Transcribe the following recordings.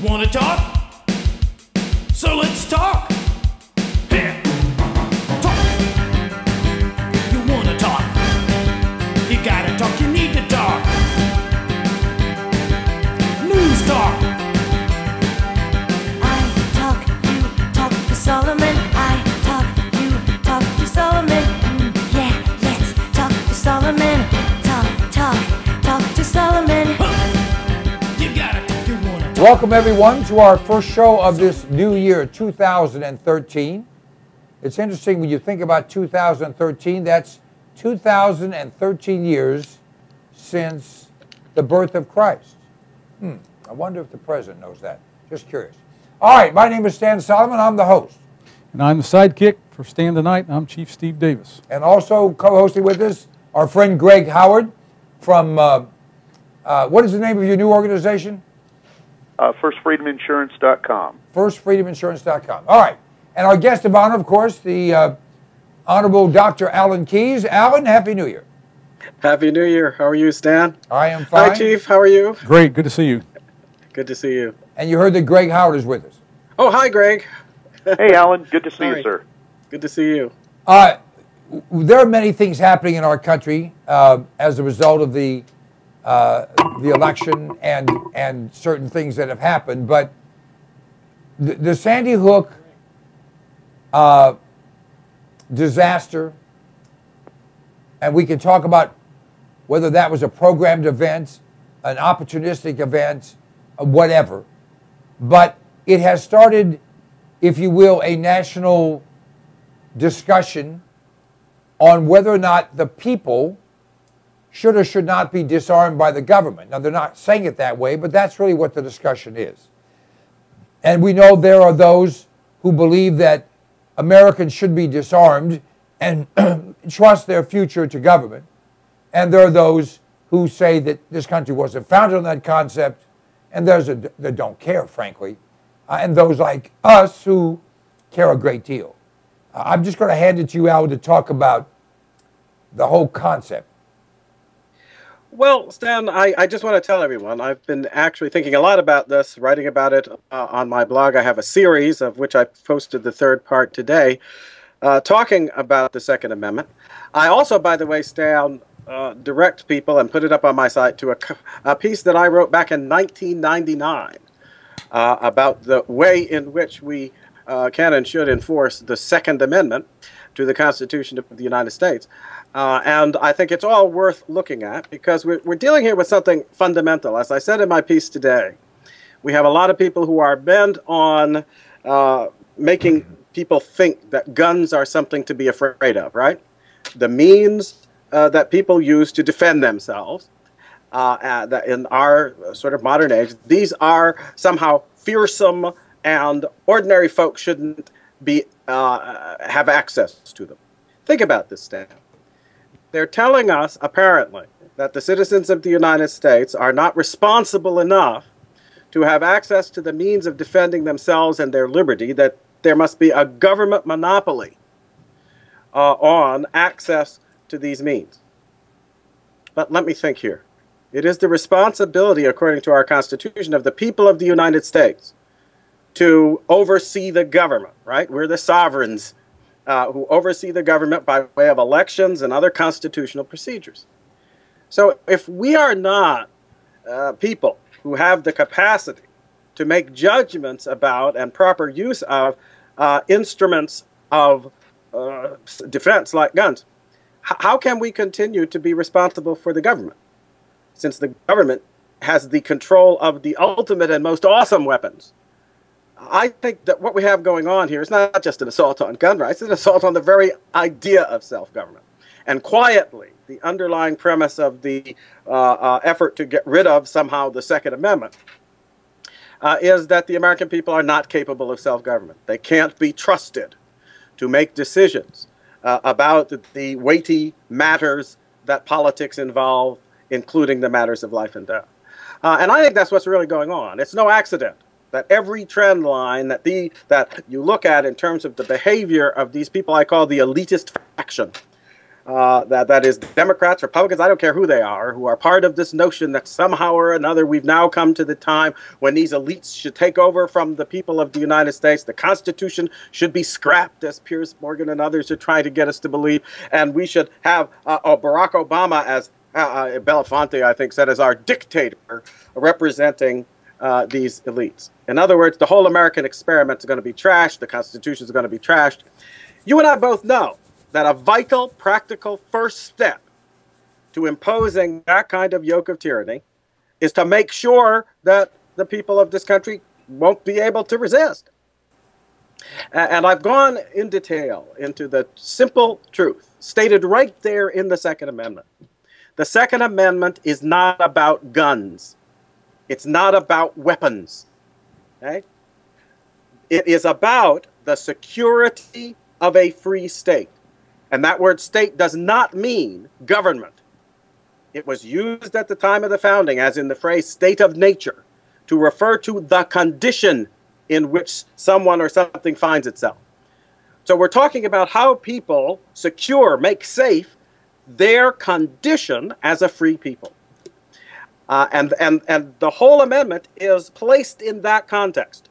Wanna talk? So let's talk. Here. Talk. You wanna talk? You gotta talk, you need to talk. News talk. I talk, you talk to Solomon. I talk, you talk to Solomon. Yeah, let's talk to Solomon. Talk to Solomon. You gotta talk, you wanna talk. Welcome, everyone, to our first show of this new year, 2013. It's interesting when you think about 2013, that's 2013 years since the birth of Christ. I wonder if the president knows that. Just curious. All right, my name is Stan Solomon. I'm the host. And I'm the sidekick for Stan tonight, and I'm Chief Steve Davis. And also co-hosting with us, our friend Greg Howard from, what is the name of your new organization? FirstFreedomInsurance.com. FirstFreedomInsurance.com. All right. And our guest of honor, of course, the Honorable Dr. Alan Keyes. Alan, Happy New Year. Happy New Year. How are you, Stan? I am fine. Hi, Chief. How are you? Great. Good to see you. Good to see you. And you heard that Greg Howard is with us. Oh, hi, Greg. Hey, Alan. Good to see you, Hi. sir. Good to see you. There are many things happening in our country as a result of the election and certain things that have happened, but the Sandy Hook disaster, and we can talk about whether that was a programmed event, an opportunistic event, whatever, but it has started, if you will, a national discussion on whether or not the people should or should not be disarmed by the government. Now, they're not saying it that way, but that's really what the discussion is. And we know there are those who believe that Americans should be disarmed and trust their future to government. And there are those who say that this country wasn't founded on that concept, and there's that don't care, frankly, and those like us who care a great deal. I'm just going to hand it to you, Al, to talk about the whole concept. Well, Stan, I just want to tell everyone, I've been actually thinking a lot about this, writing about it on my blog. I have a series of which I posted the third part today, talking about the Second Amendment. I also, by the way, Stan, direct people and put it up on my site to a piece that I wrote back in 1999 about the way in which we can and should enforce the Second Amendment to the Constitution of the United States. And I think it's all worth looking at because we're dealing here with something fundamental. As I said in my piece today, we have a lot of people who are bent on making people think that guns are something to be afraid of, right? The means that people use to defend themselves that in our sort of modern age, these are somehow fearsome and ordinary folks shouldn't be have access to them. Think about this, Stan. They're telling us, apparently, that the citizens of the United States are not responsible enough to have access to the means of defending themselves and their liberty, that there must be a government monopoly on access to these means. But let me think here. It is the responsibility, according to our Constitution, of the people of the United States to oversee the government, right? We're the sovereigns who oversee the government by way of elections and other constitutional procedures. So if we are not people who have the capacity to make judgments about and proper use of instruments of defense like guns, how can we continue to be responsible for the government, since the government has the control of the ultimate and most awesome weapons? I think that what we have going on here is not just an assault on gun rights, it's an assault on the very idea of self-government. And quietly, the underlying premise of the effort to get rid of somehow the Second Amendment is that the American people are not capable of self-government. They can't be trusted to make decisions about the weighty matters that politics involve, including the matters of life and death. And I think that's what's really going on. It's no accident that every trend line that you look at in terms of the behavior of these people I call the elitist faction, that is Democrats, Republicans, I don't care who they are, who are part of this notion that somehow or another we've now come to the time when these elites should take over from the people of the United States. The Constitution should be scrapped, as Piers Morgan and others are trying to get us to believe, and we should have Barack Obama, as Belafonte, I think, said, as our dictator representing these elites. In other words, the whole American experiment is going to be trashed. The Constitution is going to be trashed. You and I both know that a vital, practical first step to imposing that kind of yoke of tyranny is to make sure that the people of this country won't be able to resist. And I've gone in detail into the simple truth stated right there in the Second Amendment. The Second Amendment is not about guns. It's not about weapons. Okay? It is about the security of a free state. And that word state does not mean government. It was used at the time of the founding, as in the phrase state of nature, to refer to the condition in which someone or something finds itself. So we're talking about how people secure, make safe their condition as a free people. And the whole amendment is placed in that context.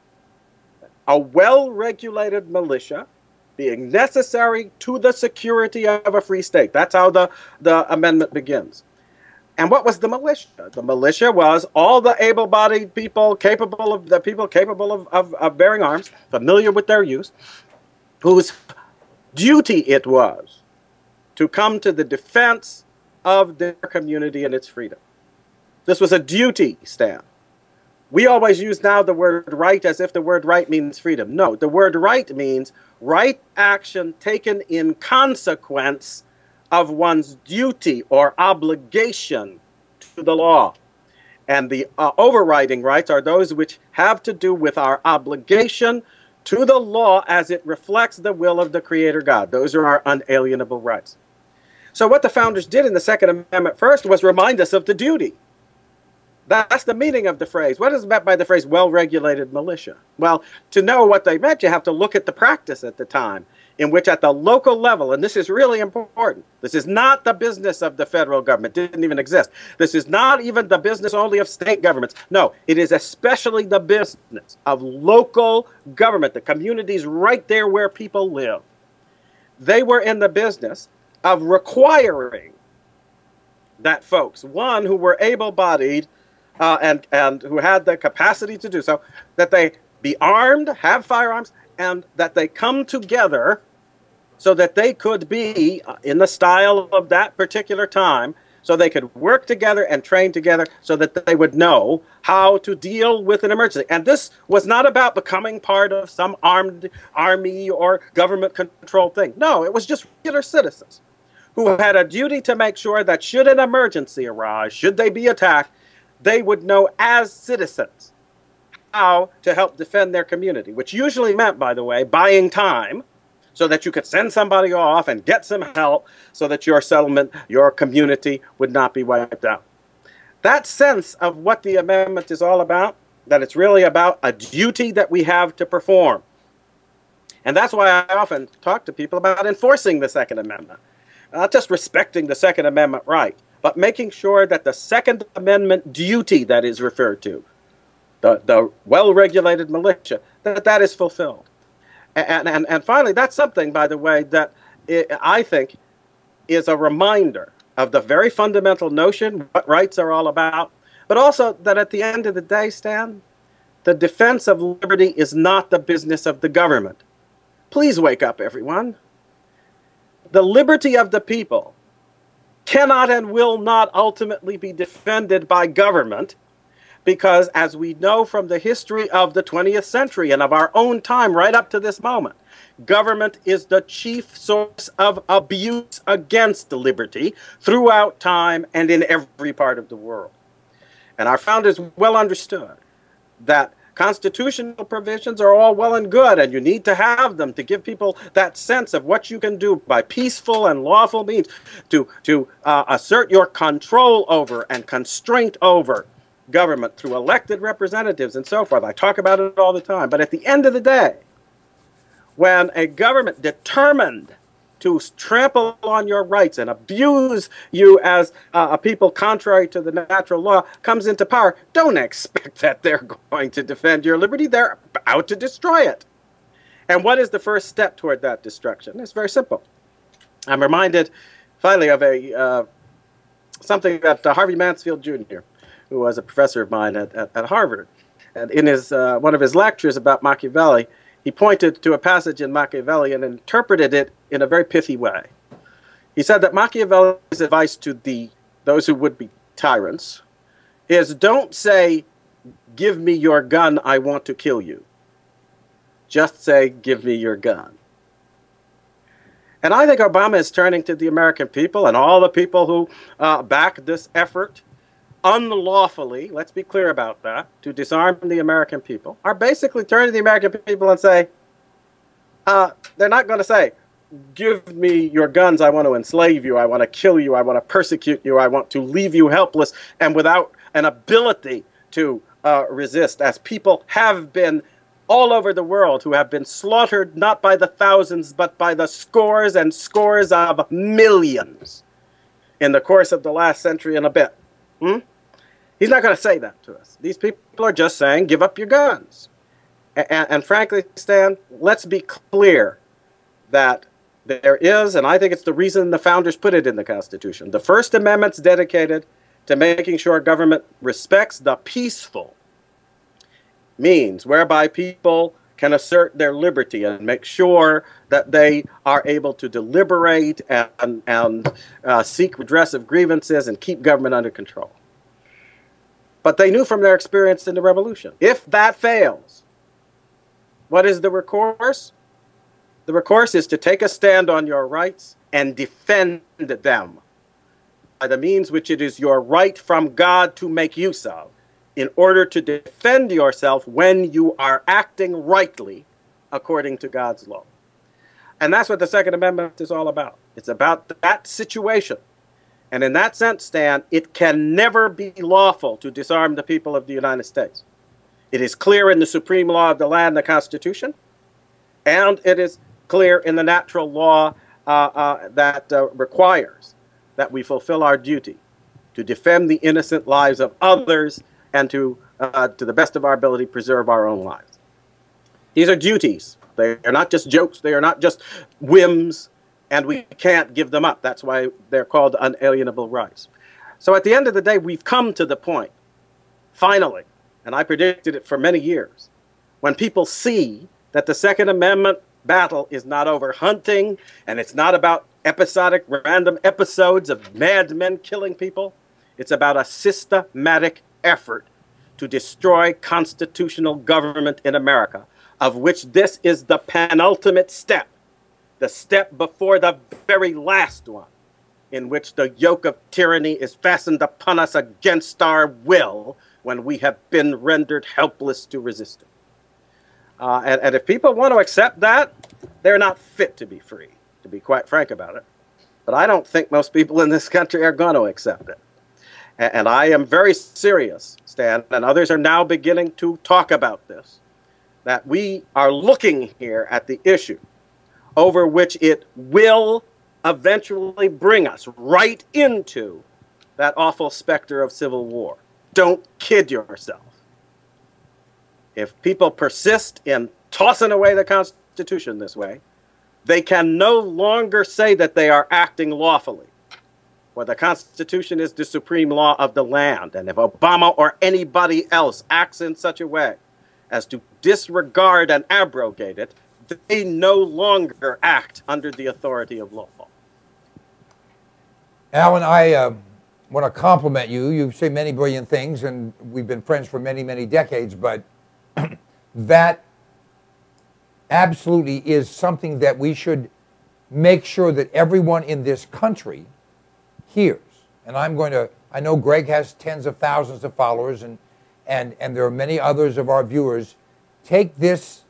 A well-regulated militia being necessary to the security of a free state. That's how the amendment begins. And what was the militia? The militia was all the able-bodied people capable of bearing arms, familiar with their use, whose duty it was to come to the defense of their community and its freedom. This was a duty, Stan. We always use now the word right as if the word right means freedom. No, the word right means right action taken in consequence of one's duty or obligation to the law. And the overriding rights are those which have to do with our obligation to the law as it reflects the will of the Creator God. Those are our unalienable rights. So what the founders did in the Second Amendment first was remind us of the duty. That's the meaning of the phrase. What is meant by the phrase well-regulated militia? Well, to know what they meant, you have to look at the practice at the time, in which at the local level, and this is really important, this is not the business of the federal government, it didn't even exist. This is not even the business only of state governments. No, it is especially the business of local government, the communities right there where people live. They were in the business of requiring that folks, one, who were able-bodied, and who had the capacity to do so, that they be armed, have firearms, and that they come together so that they could be in the style of that particular time, so they could work together and train together so that they would know how to deal with an emergency. And this was not about becoming part of some armed army or government-controlled thing. No, it was just regular citizens who had a duty to make sure that should an emergency arise, should they be attacked, they would know as citizens how to help defend their community, which usually meant, by the way, buying time so that you could send somebody off and get some help so that your settlement, your community would not be wiped out. That sense of what the amendment is all about, that it's really about a duty that we have to perform. And that's why I often talk to people about enforcing the Second Amendment. Not just respecting the Second Amendment right, but making sure that the Second Amendment duty that is referred to, the well-regulated militia, that is fulfilled. And finally, that's something, by the way, that I think is a reminder of the very fundamental notion, what rights are all about, but also that at the end of the day, Stan, the defense of liberty is not the business of the government. Please wake up, everyone. The liberty of the people cannot and will not ultimately be defended by government because, as we know from the history of the 20th century and of our own time right up to this moment, government is the chief source of abuse against liberty throughout time and in every part of the world. And our founders well understood that constitutional provisions are all well and good, and you need to have them to give people that sense of what you can do by peaceful and lawful means to assert your control over and constraint over government through elected representatives and so forth. I talk about it all the time. But at the end of the day, when a government determined to trample on your rights and abuse you as a people contrary to the natural law comes into power, don't expect that they're going to defend your liberty. They're out to destroy it. And what is the first step toward that destruction? It's very simple. I'm reminded, finally, of something that Harvey Mansfield Jr., who was a professor of mine at Harvard, and in his one of his lectures about Machiavelli, he pointed to a passage in Machiavelli and interpreted it in a very pithy way. He said that Machiavelli's advice to those who would be tyrants is, don't say, "Give me your gun, I want to kill you." Just say, "Give me your gun." And I think Obama is turning to the American people and all the people who back this effort unlawfully, let's be clear about that, to disarm the American people, are basically turning to the American people and say, they're not going to say, "Give me your guns, I want to enslave you, I want to kill you, I want to persecute you, I want to leave you helpless and without an ability to resist," as people have been all over the world, who have been slaughtered not by the thousands, but by the scores and scores of millions in the course of the last century and a bit. He's not going to say that to us. These people are just saying, give up your guns. And frankly, Stan, let's be clear that there is, and I think it's the reason the founders put it in the Constitution, the First Amendment's dedicated to making sure government respects the peaceful means whereby people can assert their liberty and make sure that they are able to deliberate and seek redress of grievances and keep government under control. But they knew from their experience in the revolution, if that fails, what is the recourse? The recourse is to take a stand on your rights and defend them by the means which it is your right from God to make use of, in order to defend yourself when you are acting rightly according to God's law. And that's what the Second Amendment is all about. It's about that situation. And in that sense, Stan, it can never be lawful to disarm the people of the United States. It is clear in the supreme law of the land, the Constitution, and it is clear in the natural law that requires that we fulfill our duty to defend the innocent lives of others and to the best of our ability, preserve our own lives. These are duties. They are not just jokes. They are not just whims, and we can't give them up. That's why they're called unalienable rights. So at the end of the day, we've come to the point, finally, and I predicted it for many years, when people see that the Second Amendment battle is not over hunting, and it's not about episodic, random episodes of madmen killing people. It's about a systematic effort to destroy constitutional government in America, of which this is the penultimate step, the step before the very last one, in which the yoke of tyranny is fastened upon us against our will when we have been rendered helpless to resist it. And if people want to accept that, they're not fit to be free, to be quite frank about it. But I don't think most people in this country are going to accept it. And I am very serious, Stan, and others are now beginning to talk about this, that we are looking here at the issue over which it will eventually bring us right into that awful specter of civil war. Don't kid yourself. If people persist in tossing away the Constitution this way, they can no longer say that they are acting lawfully. For the Constitution is the supreme law of the land, and if Obama or anybody else acts in such a way as to disregard and abrogate it, they no longer act under the authority of law. Alan, I want to compliment you. You say many brilliant things, and we've been friends for many, many decades, but that absolutely is something that we should make sure that everyone in this country hears. And I know Greg has tens of thousands of followers, and there are many others of our viewers. Take this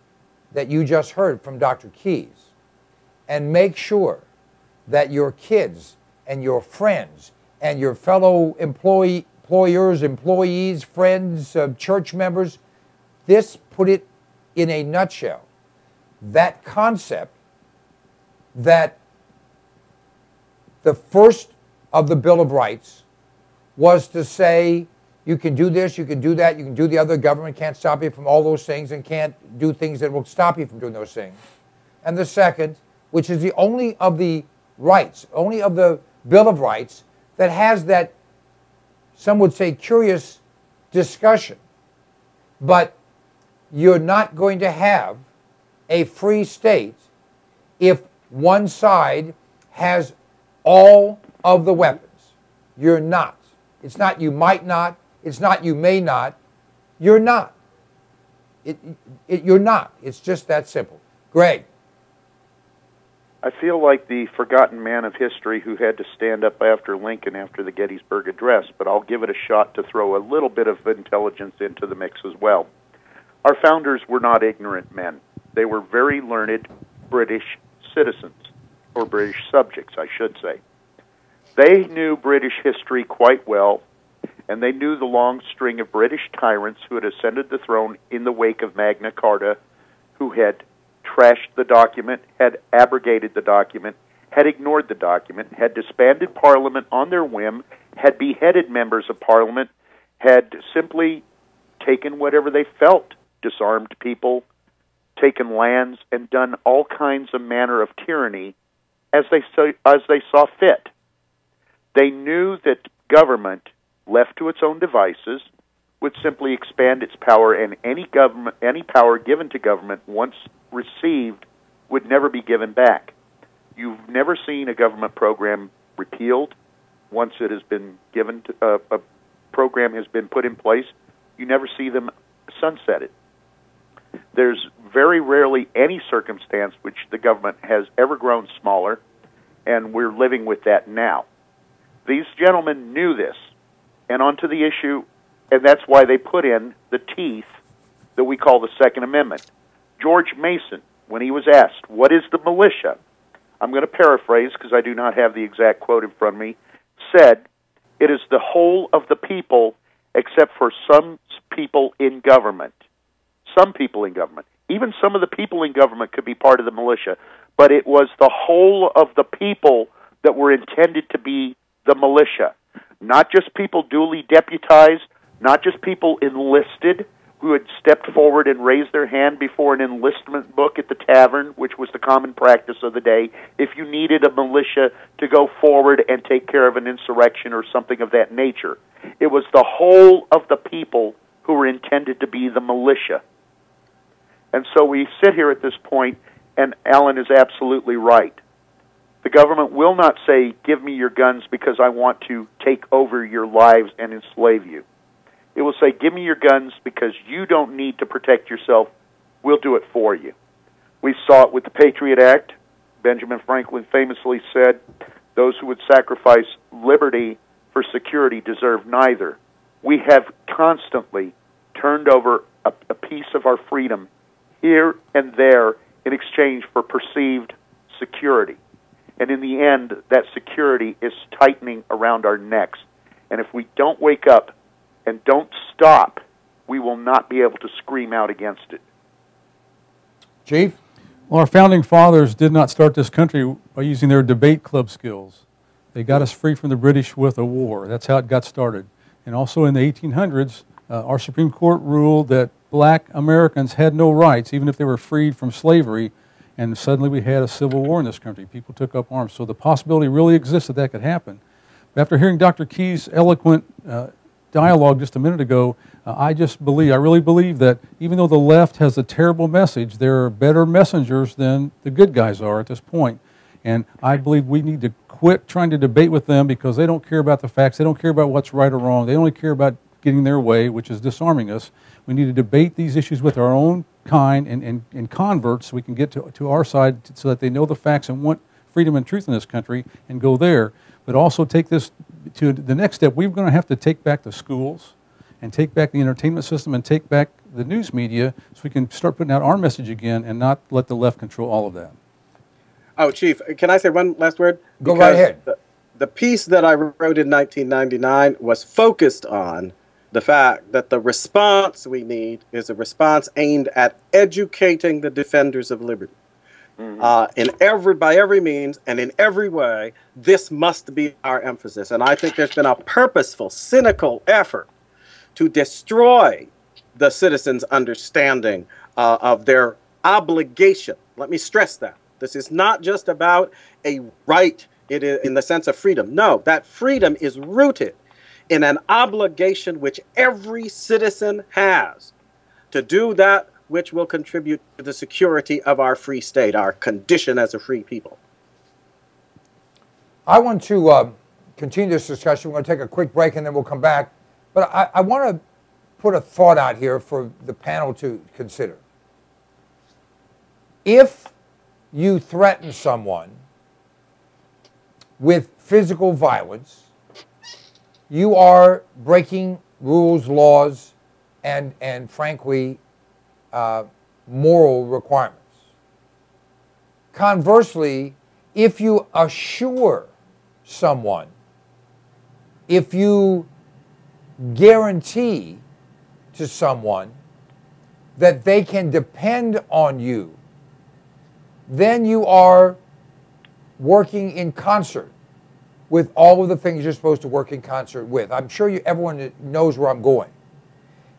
that you just heard from Dr. Keyes and make sure that your kids and your friends and your fellow employers, employees, friends, church members, put it in a nutshell. That concept that the first of the Bill of Rights was to say you can do this, you can do that, you can do the other, government can't stop you from all those things and can't do things that will stop you from doing those things. And the second, which is the only of the rights, only of the Bill of Rights that has that, some would say, curious discussion. But you're not going to have a free state if one side has all of the weapons. You're not. It's not you might not. It's not you may not. You're not. You're not. It's just that simple. Greg. I feel like the forgotten man of history who had to stand up after Lincoln after the Gettysburg Address, but I'll give it a shot to throw a little bit of intelligence into the mix as well. Our founders were not ignorant men. They were very learned British citizens, or British subjects, I should say. They knew British history quite well, and they knew the long string of British tyrants who had ascended the throne in the wake of Magna Carta, who had trashed the document, had abrogated the document, had ignored the document, had disbanded Parliament on their whim, had beheaded members of Parliament, had simply taken whatever they felt, disarmed people, taken lands, and done all kinds of manner of tyranny as they saw fit. They knew that government, left to its own devices, would simply expand its power, and any power given to government once received would never be given back. You've never seen a government program repealed once it has been given to, a program has been put in place. You never see them sunsetted. There's very rarely any circumstance which the government has ever grown smaller, and we're living with that now. These gentlemen knew this, and onto the issue, and that's why they put in the teeth that we call the Second Amendment. George Mason, when he was asked, what is the militia? I'm going to paraphrase because I do not have the exact quote in front of me, said, it is the whole of the people except for some people in government. Some people in government. Even some of the people in government could be part of the militia, but it was the whole of the people that were intended to be the militia. Not just people duly deputized, not just people enlisted who had stepped forward and raised their hand before an enlistment book at the tavern, which was the common practice of the day, if you needed a militia to go forward and take care of an insurrection or something of that nature. It was the whole of the people who were intended to be the militia. And so we sit here at this point, and Alan is absolutely right. The government will not say, give me your guns because I want to take over your lives and enslave you. It will say, give me your guns because you don't need to protect yourself. We'll do it for you. We saw it with the Patriot Act. Benjamin Franklin famously said, those who would sacrifice liberty for security deserve neither. We have constantly turned over a piece of our freedom here and there in exchange for perceived security. And in the end, that security is tightening around our necks. And if we don't wake up and don't stop, we will not be able to scream out against it. Chief? Well, our founding fathers did not start this country by using their debate club skills. They got us free from the British with a war. That's how it got started. And also in the 1800s, our Supreme Court ruled that black Americans had no rights, even if they were freed from slavery, and suddenly we had a civil war in this country. People took up arms. So the possibility really exists that that could happen. But after hearing Dr. Key's eloquent dialogue just a minute ago, I really believe that even though the left has a terrible message, there are better messengers than the good guys are at this point. And I believe we need to quit trying to debate with them because they don't care about the facts. They don't care about what's right or wrong. They only care about getting their way, which is disarming us. We need to debate these issues with our own kind and converts so we can get to our side so that they know the facts and want freedom and truth in this country and go there. But also take this to the next step. We're going to have to take back the schools and take back the entertainment system and take back the news media so we can start putting out our message again and not let the left control all of that. Oh, Chief, can I say one last word? Go right ahead. The piece that I wrote in 1999 was focused on the fact that the response we need is a response aimed at educating the defenders of liberty. by every means and in every way, this must be our emphasis. And I think there's been a purposeful, cynical effort to destroy the citizens' understanding of their obligation. Let me stress that. This is not just about a right in the sense of freedom. No, that freedom is rooted in an obligation which every citizen has to do that which will contribute to the security of our free state, our condition as a free people. I want to continue this discussion. We're going to take a quick break and then we'll come back. But I want to put a thought out here for the panel to consider. If you threaten someone with physical violence, you are breaking rules, laws, and frankly, moral requirements. Conversely, if you assure someone, if you guarantee to someone that they can depend on you, then you are working in concert with all of the things you're supposed to work in concert with. I'm sure everyone knows where I'm going.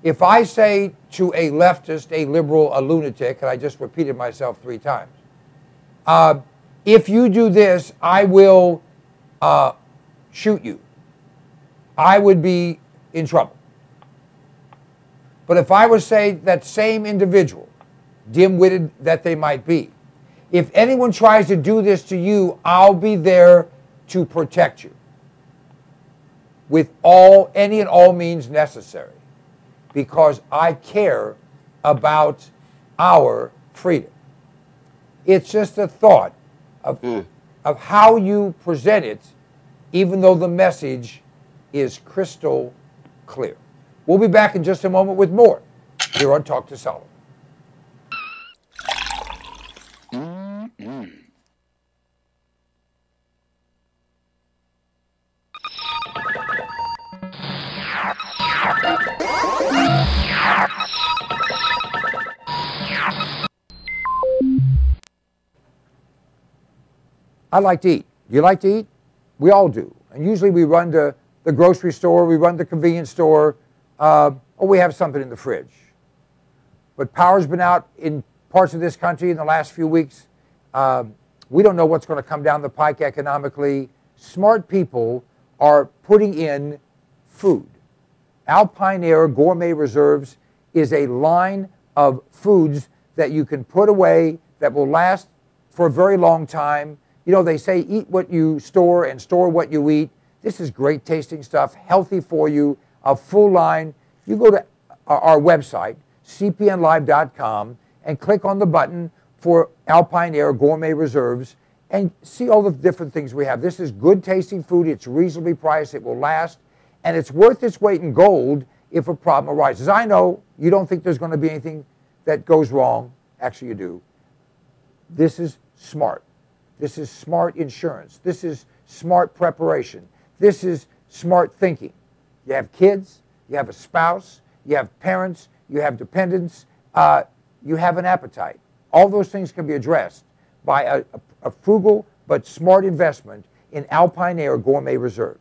If I say to a leftist, a liberal, a lunatic, and I just repeated myself 3 times, if you do this, I will shoot you, I would be in trouble. But if I would say that same individual, dim-witted that they might be, if anyone tries to do this to you, I'll be there to protect you with any and all means necessary, because I care about our freedom. It's just a thought of how you present it, even though the message is crystal clear. We'll be back in just a moment with more here on Talk to Solomon. I like to eat. Do you like to eat? We all do. And usually we run to the grocery store, we run to the convenience store, or we have something in the fridge. But power's been out in parts of this country in the last few weeks. We don't know what's going to come down the pike economically. Smart people are putting in food. Alpine Air Gourmet Reserves is a line of foods that you can put away that will last for a very long time. You know, they say eat what you store and store what you eat. This is great tasting stuff, healthy for you, a full line. You go to our website, cpnlive.com, and click on the button for Alpine Air Gourmet Reserves and see all the different things we have. This is good tasting food. It's reasonably priced. It will last. And it's worth its weight in gold if a problem arises. I know you don't think there's going to be anything that goes wrong. Actually, you do. This is smart. This is smart insurance. This is smart preparation. This is smart thinking. You have kids, you have a spouse, you have parents, you have dependents, you have an appetite. All those things can be addressed by a frugal but smart investment in Alpine Air Gourmet Reserves.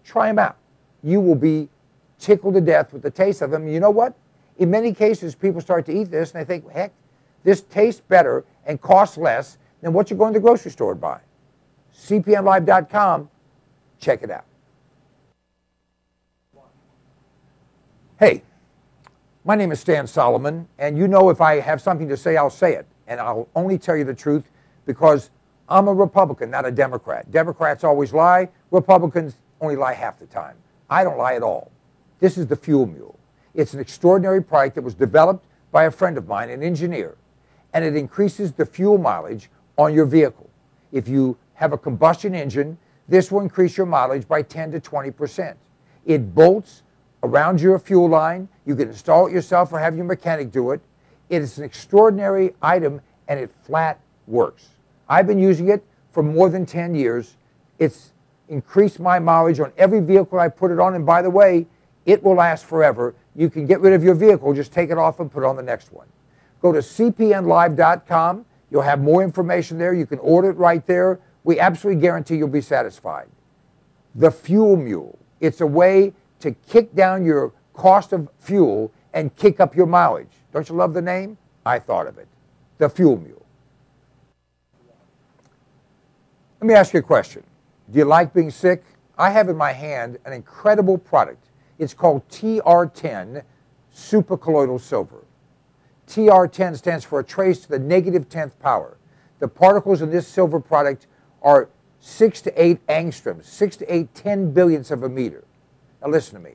Try them out. You will be tickled to death with the taste of them. You know what? In many cases, people start to eat this and they think, heck, this tastes better and costs less than what you're going to the grocery store to buy. cpnlive.com. Check it out. Hey, my name is Stan Solomon, and you know if I have something to say, I'll say it. And I'll only tell you the truth because I'm a Republican, not a Democrat. Democrats always lie. Republicans only lie half the time. I don't lie at all. This is the Fuel Mule. It's an extraordinary product that was developed by a friend of mine, an engineer, and it increases the fuel mileage on your vehicle. If you have a combustion engine, this will increase your mileage by 10 to 20%. It bolts around your fuel line. You can install it yourself or have your mechanic do it. It is an extraordinary item, and it flat works. I've been using it for more than 10 years. It's increased my mileage on every vehicle I put it on, and by the way, it will last forever. You can get rid of your vehicle, just take it off and put on the next one. Go to cpnlive.com. You'll have more information there. You can order it right there. We absolutely guarantee you'll be satisfied. The Fuel Mule. It's a way to kick down your cost of fuel and kick up your mileage. Don't you love the name? I thought of it. The Fuel Mule. Let me ask you a question. Do you like being sick? I have in my hand an incredible product. It's called TR10 Supercolloidal Silver. TR10 stands for a trace to the negative 10th power. The particles in this silver product are 6 to 8 angstroms, 6 to 8 10 billionths of a meter. Now listen to me.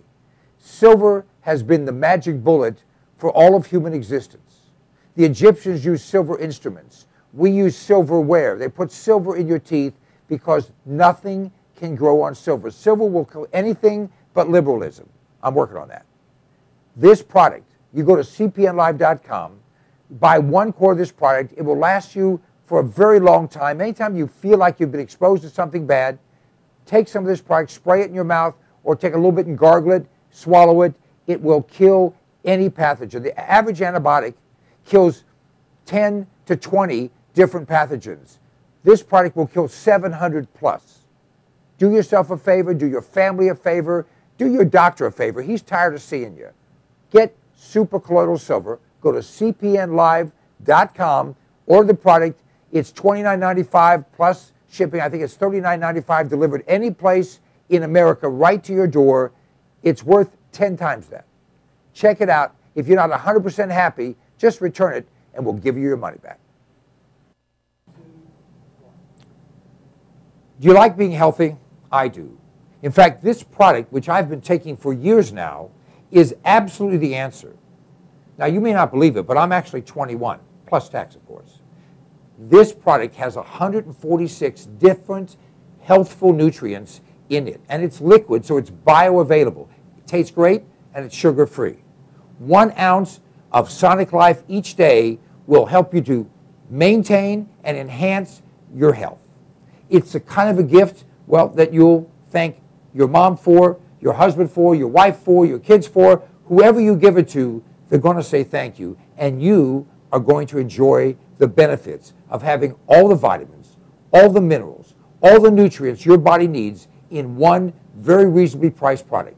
Silver has been the magic bullet for all of human existence. The Egyptians used silver instruments. We use silverware. They put silver in your teeth because nothing can grow on silver. Silver will kill anything but liberalism. I'm working on that. This product, you go to cpnlive.com, buy 1 quart of this product. It will last you for a very long time. Anytime you feel like you've been exposed to something bad, take some of this product, spray it in your mouth, or take a little bit and gargle it, swallow it. It will kill any pathogen. The average antibiotic kills 10 to 20 different pathogens. This product will kill 700 plus. Do yourself a favor, do your family a favor, do your doctor a favor. He's tired of seeing you. Get Supercolloidal Silver. Go to cpnlive.com, order the product. It's $29.95 plus shipping. I think it's $39.95 delivered any place in America right to your door. It's worth 10 times that. Check it out. If you're not 100% happy, just return it and we'll give you your money back. Do you like being healthy? I do. In fact, this product, which I've been taking for years now, is absolutely the answer. Now, you may not believe it, but I'm actually 21, plus tax, of course. This product has 146 different healthful nutrients in it, and it's liquid, so it's bioavailable. It tastes great, and it's sugar-free. 1 ounce of Sonic Life each day will help you to maintain and enhance your health. It's the kind of a gift, well, that you'll thank your mom for, your husband for, your wife for, your kids for. Whoever you give it to, they're going to say thank you, and you are going to enjoy the benefits of having all the vitamins, all the minerals, all the nutrients your body needs in one very reasonably priced product.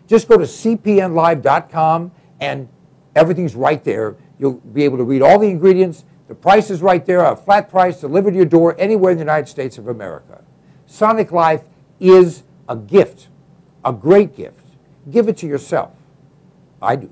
Just go to cpnlive.com and everything's right there. You'll be able to read all the ingredients. The price is right there, a flat price delivered to your door anywhere in the United States of America. Sonic Life is a gift, a great gift. Give it to yourself. I do.